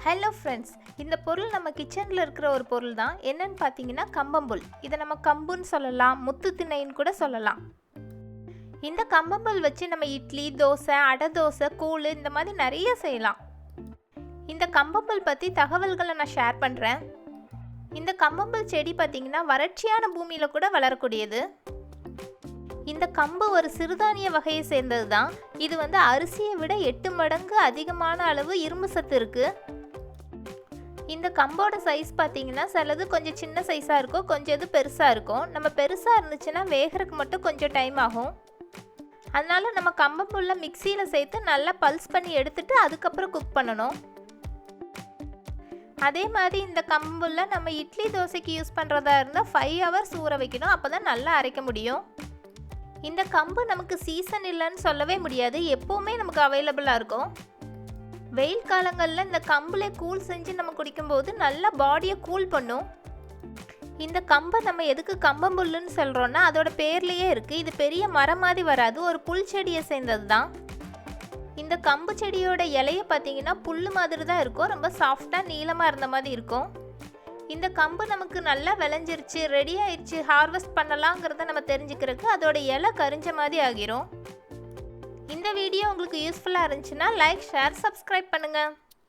Hello friends, இந்த பொருள் நம்ம கிச்சனில் இருக்கிற ஒரு பொருள் தான். என்னன்னு பார்த்தீங்கன்னா கம்பம்புல். இதை நம்ம கம்புன்னு சொல்லலாம், முத்து திணைன்னு கூட சொல்லலாம். இந்த கம்பம்புல் வச்சு நம்ம இட்லி, தோசை, அடை தோசை, கூழ் இந்த மாதிரி நிறைய செய்யலாம். இந்த கம்பம்புல் பற்றி தகவல்களை நான் ஷேர் பண்ணுறேன். இந்த கம்பம்புல் செடி பார்த்திங்கன்னா வறட்சியான பூமியில் கூட வளரக்கூடியது. இந்த கம்பு ஒரு சிறுதானிய வகையை சேர்ந்தது தான். இது அரிசியை விட 8 மடங்கு அதிகமான அளவு இரும்பு சத்து இருக்குது. இந்த கம்போட சைஸ் பார்த்தீங்கன்னா சிலது கொஞ்சம் சின்ன சைஸாக இருக்கும், கொஞ்சம் இது பெருசாக இருக்கும். நம்ம பெருசாக இருந்துச்சுன்னா வேகிறதுக்கு மட்டும் கொஞ்சம் டைம் ஆகும். அதனால் நம்ம கம்பம்புல்ல மிக்சியில் சேர்த்து நல்லா பல்ஸ் பண்ணி எடுத்துட்டு அதுக்கப்புறம் குக் பண்ணணும். அதே மாதிரி இந்த கம்பம்புல்ல நம்ம இட்லி தோசைக்கு யூஸ் பண்ணுறதா இருந்தால் 5 ஹவர்ஸ் ஊற வைக்கணும். அப்போ தான் நல்லா அரைக்க முடியும். இந்த கம்பு நமக்கு சீசன் இல்லைன்னு சொல்லவே முடியாது, எப்போவுமே நமக்கு அவைலபிளாக இருக்கும். வெயில் காலங்களில் இந்த கம்புலே கூழ் செஞ்சு நம்ம குடிக்கும்போது நல்லா பாடியை கூல் பண்ணும். இந்த கம்பை நம்ம எதுக்கு கம்பம்புல்லுன்னு சொல்கிறோன்னா அதோட பேர்லேயே இருக்குது. இது பெரிய மரம் மாதிரி வராது, ஒரு புல் செடியை சேர்ந்தது தான். இந்த கம்பு செடியோட இலையை பார்த்தீங்கன்னா புல் மாதிரி தான் இருக்கும், ரொம்ப சாஃப்டாக நீளமாக இருந்த மாதிரி இருக்கும். இந்த கம்பு நமக்கு நல்லா விளைஞ்சிருச்சு, ரெடி ஆயிடுச்சு, ஹார்வெஸ்ட் பண்ணலாங்கிறத நம்ம தெரிஞ்சுக்கிறதுக்கு அதோட இலை கரிஞ்ச மாதிரி ஆகிரும். இந்த வீடியோ உங்களுக்கு யூஸ்ஃபுல்லாக இருந்துச்சுன்னா லைக், ஷேர், சப்ஸ்கிரைப் பண்ணுங்கள்.